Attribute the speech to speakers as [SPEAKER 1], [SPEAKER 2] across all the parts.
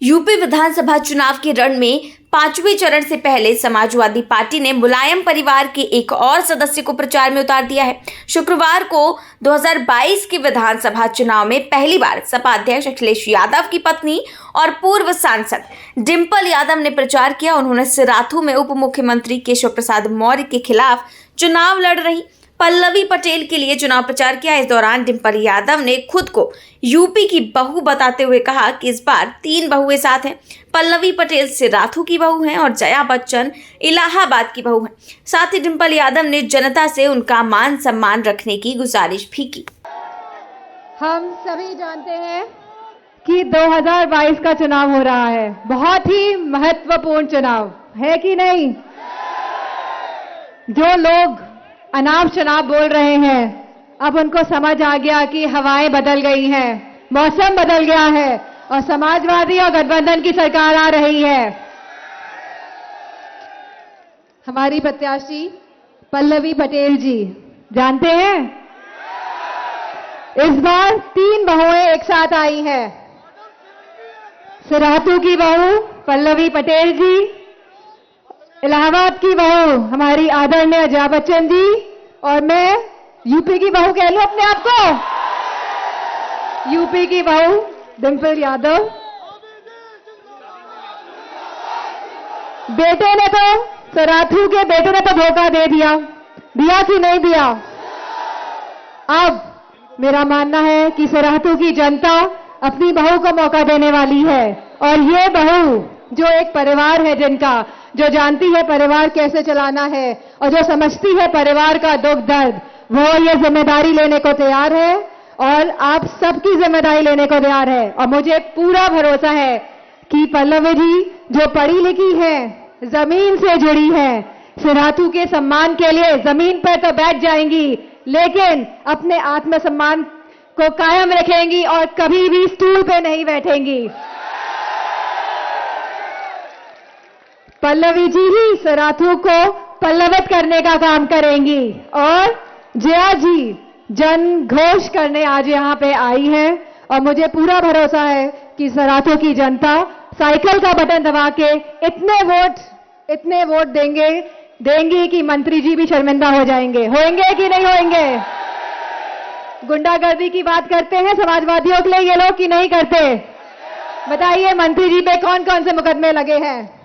[SPEAKER 1] UP विधानसभा चुनाव के रण में पांचवें चरण से पहले समाजवादी पार्टी ने मुलायम परिवार के एक और सदस्य को प्रचार में उतार दिया है। शुक्रवार को 2022 के विधानसभा चुनाव में पहली बार सपा अध्यक्ष अखिलेश यादव की पत्नी और पूर्व सांसद डिंपल यादव ने प्रचार किया। उन्होंने सिराथू में उप मुख्यमंत्री केशव प्रसाद मौर्य के खिलाफ चुनाव लड़ रही पल्लवी पटेल के लिए चुनाव प्रचार किया। इस दौरान डिंपल यादव ने खुद को यूपी की बहू बताते हुए कहा कि इस बार 3 बहुएं साथ हैं। पल्लवी पटेल सिराथू की बहू हैं और जया बच्चन इलाहाबाद की बहू हैं। साथ ही डिंपल यादव ने जनता से उनका मान सम्मान रखने की गुजारिश भी की।
[SPEAKER 2] हम सभी जानते हैं कि 2022 का चुनाव हो रहा है, बहुत ही महत्वपूर्ण चुनाव है कि नहीं। जो लोग अनाप शनाप बोल रहे हैं, अब उनको समझ आ गया कि हवाएं बदल गई हैं, मौसम बदल गया है और समाजवादी और गठबंधन की सरकार आ रही है। हमारी प्रत्याशी पल्लवी पटेल जी, जानते हैं इस बार 3 बहुएं एक साथ आई हैं। सिराथू की बहू पल्लवी पटेल जी, इलाहाबाद की बहू हमारी आदरणीय जया बच्चन जी और मैं यूपी की बहू कह लूं अपने आप को, यूपी की बहू डिंपल यादव। बेटे ने तो, सिराथू के बेटे ने तो धोखा दे दिया, दिया कि नहीं दिया। अब मेरा मानना है कि सिराथू की जनता अपनी बहू को मौका देने वाली है और ये बहू जो एक परिवार है, जिनका जो जानती है परिवार कैसे चलाना है और जो समझती है परिवार का दुख दर्द, वो ये जिम्मेदारी लेने को तैयार है और आप सबकी जिम्मेदारी लेने को तैयार है। और मुझे पूरा भरोसा है कि पल्लवी जी जो पढ़ी लिखी है, जमीन से जुड़ी है, सिराथू के सम्मान के लिए जमीन पर तो बैठ जाएंगी लेकिन अपने आत्मसम्मान को कायम रखेंगी और कभी भी स्टूल पे नहीं बैठेंगी। पल्लवी जी ही सिराथू को पल्लवित करने का काम करेंगी और जया जी जन घोष करने आज यहाँ पे आई है और मुझे पूरा भरोसा है कि सिराथू की जनता साइकिल का बटन दबा के इतने वोट देंगी कि मंत्री जी भी शर्मिंदा हो जाएंगे। होंगे कि नहीं होंगे? गुंडागर्दी की बात करते हैं समाजवादियों के लिए ये लोग कि नहीं करते? बताइए मंत्री जी पे कौन कौन से मुकदमे लगे हैं?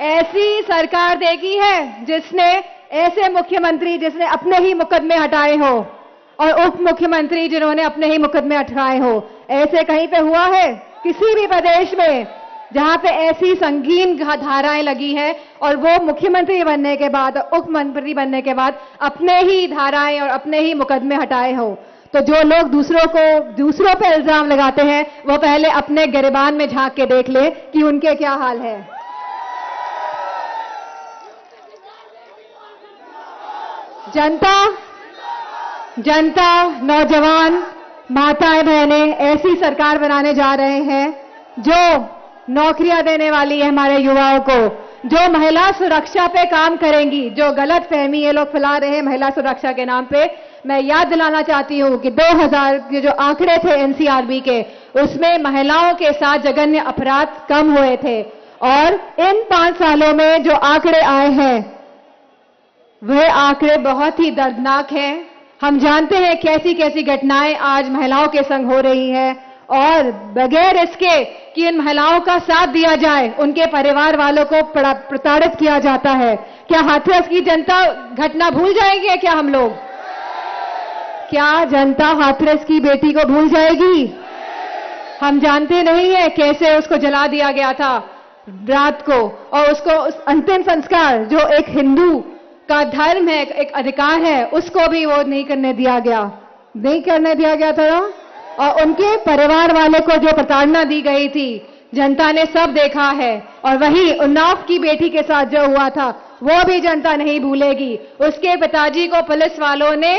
[SPEAKER 2] ऐसी सरकार देखी है जिसने ऐसे मुख्यमंत्री जिसने अपने ही मुकदमे हटाए हो और उप मुख्यमंत्री जिन्होंने अपने ही मुकदमे हटाए हो? ऐसे कहीं पे हुआ है किसी भी प्रदेश में जहां पे ऐसी संगीन धाराएं लगी है और वो मुख्यमंत्री बनने के बाद, उप मंत्री बनने के बाद अपने ही धाराएं और अपने ही मुकदमे हटाए हो? तो जो लोग दूसरों पे इल्जाम लगाते हैं वो पहले अपने गिरेबान में झांक के देख ले कि उनके क्या हाल है। जनता, नौजवान, माताएं, बहनें ऐसी सरकार बनाने जा रहे हैं जो नौकरियां देने वाली है हमारे युवाओं को, जो महिला सुरक्षा पे काम करेंगी। जो गलत फहमी ये लोग फैला रहे हैं महिला सुरक्षा के नाम पे, मैं याद दिलाना चाहती हूँ कि 2000 के जो आंकड़े थे एनसीआरबी के, उसमें महिलाओं के साथ जघन्य अपराध कम हुए थे और इन 5 सालों में जो आंकड़े आए हैं वह आंकड़े बहुत ही दर्दनाक हैं। हम जानते हैं कैसी कैसी घटनाएं आज महिलाओं के संग हो रही हैं और बगैर इसके कि इन महिलाओं का साथ दिया जाए उनके परिवार वालों को प्रताड़ित किया जाता है। क्या हाथरस की जनता घटना भूल जाएगी? क्या हम लोग, क्या जनता हाथरस की बेटी को भूल जाएगी? हम जानते नहीं है कैसे उसको जला दिया गया था रात को और उसको उस अंतिम संस्कार जो एक हिंदू का धर्म है, एक अधिकार है, उसको भी वो नहीं करने दिया गया था और उनके परिवार वाले को जो प्रताड़ना दी गई थी जनता ने सब देखा है। और वही उन्नाव की बेटी के साथ जो हुआ था वो भी जनता नहीं भूलेगी। उसके पिताजी को पुलिस वालों ने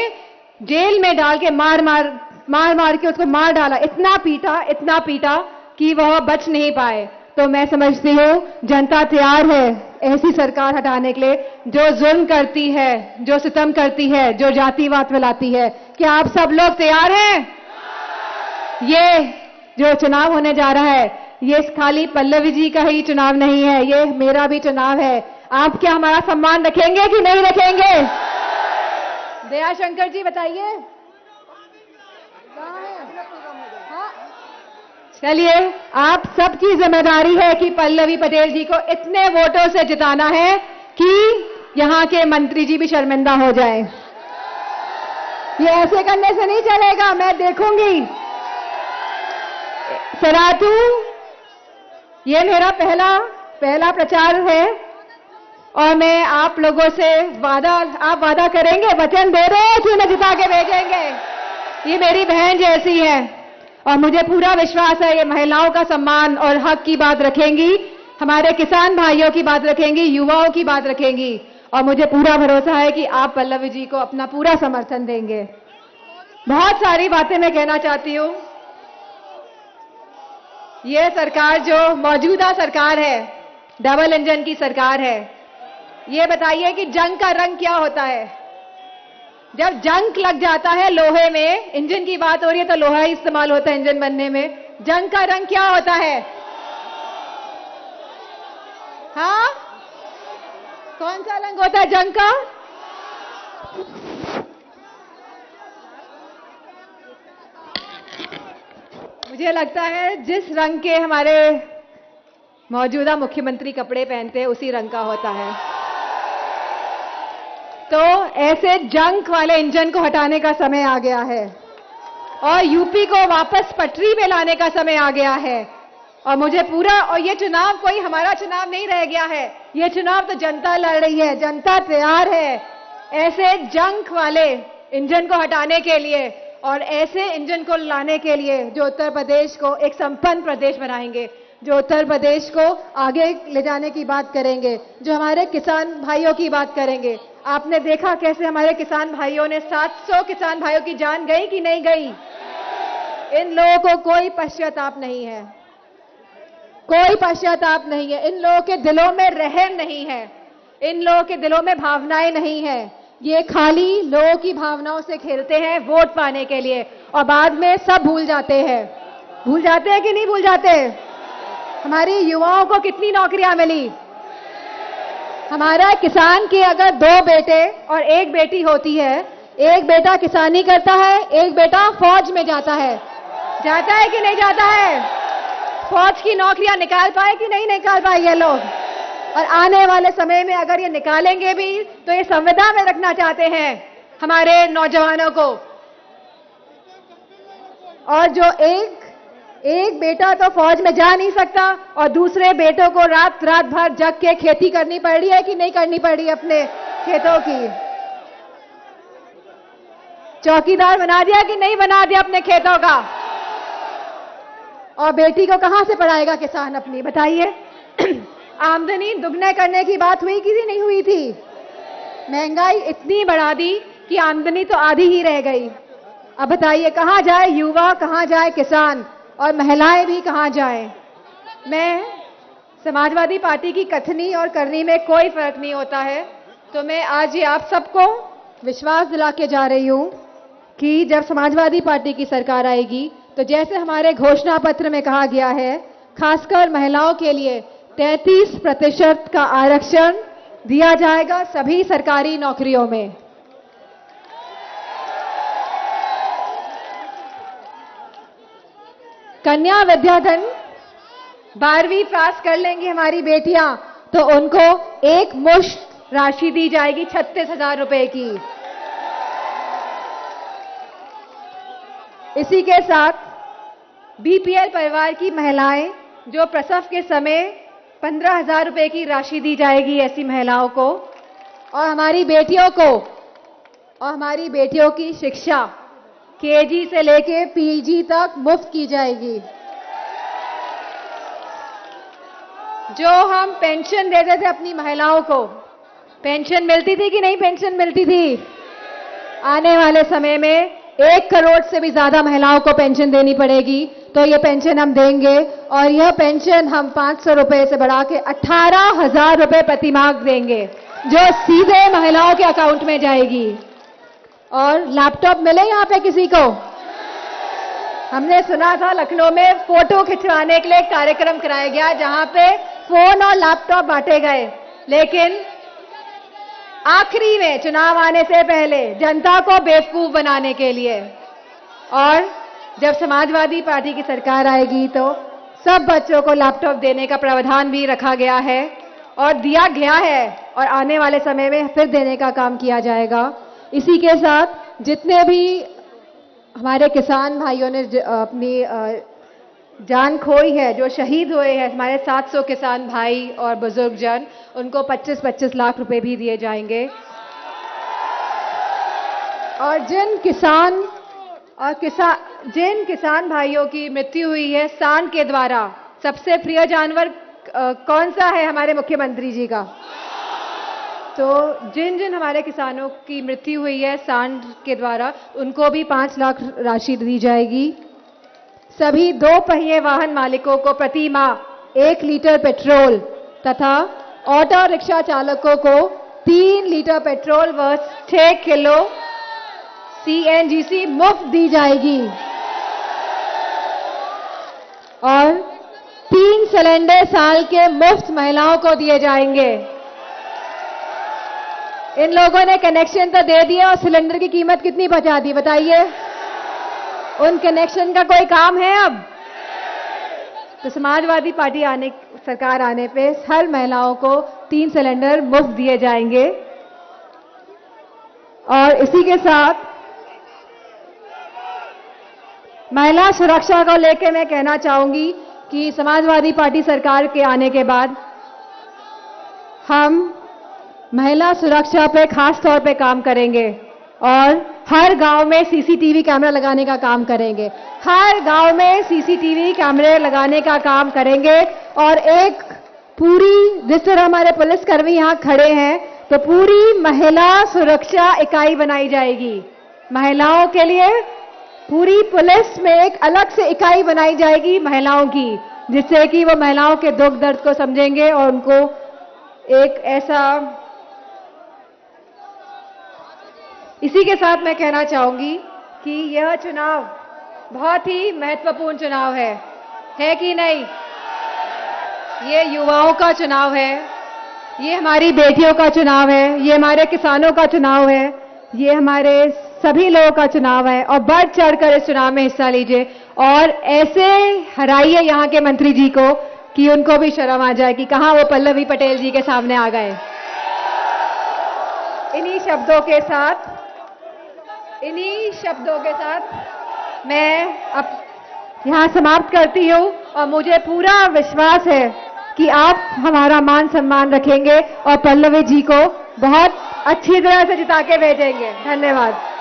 [SPEAKER 2] जेल में डाल के मार के उसको मार डाला, इतना पीटा कि वह बच नहीं पाए। तो मैं समझती हूँ जनता तैयार है ऐसी सरकार हटाने के लिए जो जुल्म करती है, जो सितम करती है, जो जातिवाद फैलाती है। क्या आप सब लोग तैयार हैं? ये जो चुनाव होने जा रहा है ये खाली पल्लवी जी का ही चुनाव नहीं है, ये मेरा भी चुनाव है। आप क्या हमारा सम्मान रखेंगे कि नहीं रखेंगे? दयाशंकर जी बताइए। हाँ। चलिए, आप सबकी जिम्मेदारी है कि पल्लवी पटेल जी को इतने वोटों से जिताना है कि यहां के मंत्री जी भी शर्मिंदा हो जाए। ये ऐसे करने से नहीं चलेगा, मैं देखूंगी। सरातू, ये मेरा पहला प्रचार है और मैं आप लोगों से आप वादा करेंगे, वचन दे रहे हैं कि उन्हें जिता के भेजेंगे। ये मेरी बहन जैसी है और मुझे पूरा विश्वास है ये महिलाओं का सम्मान और हक की बात रखेंगी, हमारे किसान भाइयों की बात रखेंगी, युवाओं की बात रखेंगी और मुझे पूरा भरोसा है कि आप पल्लवी जी को अपना पूरा समर्थन देंगे। बहुत सारी बातें मैं कहना चाहती हूं। ये सरकार जो मौजूदा सरकार है, डबल इंजन की सरकार है। ये बताइए कि जंग का रंग क्या होता है? जब जंग लग जाता है लोहे में, इंजन की बात हो रही है तो लोहा ही इस्तेमाल होता है इंजन बनने में। जंग का रंग क्या होता है? हाँ, कौन सा रंग होता है जंग का? मुझे लगता है जिस रंग के हमारे मौजूदा मुख्यमंत्री कपड़े पहनते हैं उसी रंग का होता है। तो ऐसे जंग वाले इंजन को हटाने का समय आ गया है और यूपी को वापस पटरी में लाने का समय आ गया है। और मुझे पूरा, और ये चुनाव कोई हमारा चुनाव नहीं रह गया है, ये चुनाव तो जनता लड़ रही है, जनता तैयार है ऐसे जंग वाले इंजन को हटाने के लिए और ऐसे इंजन को लाने के लिए जो उत्तर प्रदेश को एक संपन्न प्रदेश बनाएंगे, जो उत्तर प्रदेश को आगे ले जाने की बात करेंगे, जो हमारे किसान भाइयों की बात करेंगे। आपने देखा कैसे हमारे किसान भाइयों ने 700 किसान भाइयों की जान गई कि नहीं गई? इन लोगों को कोई पश्चाताप नहीं है, कोई पश्चाताप नहीं है। इन लोगों के दिलों में रहम नहीं है, इन लोगों के दिलों में भावनाएं नहीं है। ये खाली लोगों की भावनाओं से खेलते हैं वोट पाने के लिए और बाद में सब भूल जाते हैं। भूल जाते हैं कि नहीं भूल जाते? हमारी युवाओं को कितनी नौकरियां मिली? हमारा किसान के अगर 2 बेटे और 1 बेटी होती है, एक बेटा किसानी करता है, एक बेटा फौज में जाता है कि नहीं जाता है? फौज की नौकरियां निकाल पाए कि नहीं निकाल पाए ये लोग? और आने वाले समय में अगर ये निकालेंगे भी तो ये संविदा में रखना चाहते हैं हमारे नौजवानों को। और जो एक बेटा तो फौज में जा नहीं सकता और दूसरे बेटों को रात भर जग के खेती करनी पड़ रही है कि नहीं करनी पड़ रही है? अपने खेतों की चौकीदार बना दिया कि नहीं बना दिया अपने खेतों का? और बेटी को कहां से पढ़ाएगा किसान अपनी, बताइए? आमदनी दुगने करने की बात हुई कि नहीं हुई थी? महंगाई इतनी बढ़ा दी कि आमदनी तो आधी ही रह गई। अब बताइए कहां जाए युवा, कहां जाए किसान और महिलाएं भी कहां जाएं? मैं समाजवादी पार्टी की कथनी और करनी में कोई फर्क नहीं होता है, तो मैं आज ये आप सबको विश्वास दिला के जा रही हूं कि जब समाजवादी पार्टी की सरकार आएगी तो जैसे हमारे घोषणा पत्र में कहा गया है, खासकर महिलाओं के लिए 33% का आरक्षण दिया जाएगा सभी सरकारी नौकरियों में। कन्या विद्याधन 12वीं पास कर लेंगी हमारी बेटियां तो उनको एक मुश्त राशि दी जाएगी 36,000 रुपए की। इसी के साथ बीपीएल परिवार की महिलाएं जो प्रसव के समय 15,000 रुपए की राशि दी जाएगी ऐसी महिलाओं को, और हमारी बेटियों की शिक्षा केजी से लेके पीजी तक मुफ्त की जाएगी। जो हम पेंशन देते थे अपनी महिलाओं को, पेंशन मिलती थी कि नहीं पेंशन मिलती थी? आने वाले समय में 1 करोड़ से भी ज्यादा महिलाओं को पेंशन देनी पड़ेगी, तो ये पेंशन हम देंगे और यह पेंशन हम 500 रुपए से बढ़ा के 18,000 रुपए प्रति माह देंगे, जो सीधे महिलाओं के अकाउंट में जाएगी। और लैपटॉप मिले यहाँ पे किसी को? हमने सुना था लखनऊ में फोटो खिंचवाने के लिए एक कार्यक्रम कराया गया जहां पे फोन और लैपटॉप बांटे गए, लेकिन आखिरी में चुनाव आने से पहले जनता को बेवकूफ बनाने के लिए, और जब समाजवादी पार्टी की सरकार आएगी तो सब बच्चों को लैपटॉप देने का प्रावधान भी रखा गया है और दिया गया है, और आने वाले समय में फिर देने का काम किया जाएगा। इसी के साथ जितने भी हमारे किसान भाइयों ने अपनी जान खोई है, जो शहीद हुए हैं, हमारे 700 किसान भाई और बुजुर्ग जन, उनको 25-25 लाख रुपए भी दिए जाएंगे। और जिन किसान भाइयों की मृत्यु हुई है सांड के द्वारा, सबसे प्रिय जानवर कौन सा है हमारे मुख्यमंत्री जी का? तो जिन हमारे किसानों की मृत्यु हुई है सांड के द्वारा, उनको भी 5 लाख राशि दी जाएगी। सभी 2 पहिए वाहन मालिकों को प्रति माह 1 लीटर पेट्रोल तथा ऑटो रिक्शा चालकों को 3 लीटर पेट्रोल व 6 किलो CNGC मुफ्त दी जाएगी, और 3 सिलेंडर साल के मुफ्त महिलाओं को दिए जाएंगे। इन लोगों ने कनेक्शन तो दे दिया और सिलेंडर की कीमत कितनी बचा दी बताइए? उन कनेक्शन का कोई काम है अब? तो समाजवादी पार्टी सरकार आने पे हर महिलाओं को 3 सिलेंडर मुफ्त दिए जाएंगे। और इसी के साथ महिला सुरक्षा को लेकर मैं कहना चाहूंगी कि समाजवादी पार्टी सरकार के आने के बाद हम महिला सुरक्षा पे खास तौर पे काम करेंगे और हर गांव में सीसीटीवी कैमरा लगाने का काम करेंगे। हर गांव में सीसीटीवी कैमरे लगाने का काम करेंगे, और एक पूरी, जिस तरह हमारे पुलिसकर्मी यहां खड़े हैं, तो पूरी महिला सुरक्षा इकाई बनाई जाएगी। महिलाओं के लिए पूरी पुलिस में एक अलग से इकाई बनाई जाएगी महिलाओं की, जिससे कि वो महिलाओं के दुख दर्द को समझेंगे और उनको एक ऐसा। इसी के साथ मैं कहना चाहूंगी कि यह चुनाव बहुत ही महत्वपूर्ण चुनाव है कि नहीं? ये युवाओं का चुनाव है, ये हमारी बेटियों का चुनाव है, ये हमारे किसानों का चुनाव है, ये हमारे सभी लोगों का चुनाव है, और बढ़ चढ़कर इस चुनाव में हिस्सा लीजिए और ऐसे हराइए यहाँ के मंत्री जी को कि उनको भी शर्म आ जाए कि कहां वो पल्लवी पटेल जी के सामने आ गए। इन्हीं शब्दों के साथ मैं अब यहाँ समाप्त करती हूँ, और मुझे पूरा विश्वास है कि आप हमारा मान सम्मान रखेंगे और पल्लवी जी को बहुत अच्छी तरह से जिता के भेजेंगे। धन्यवाद।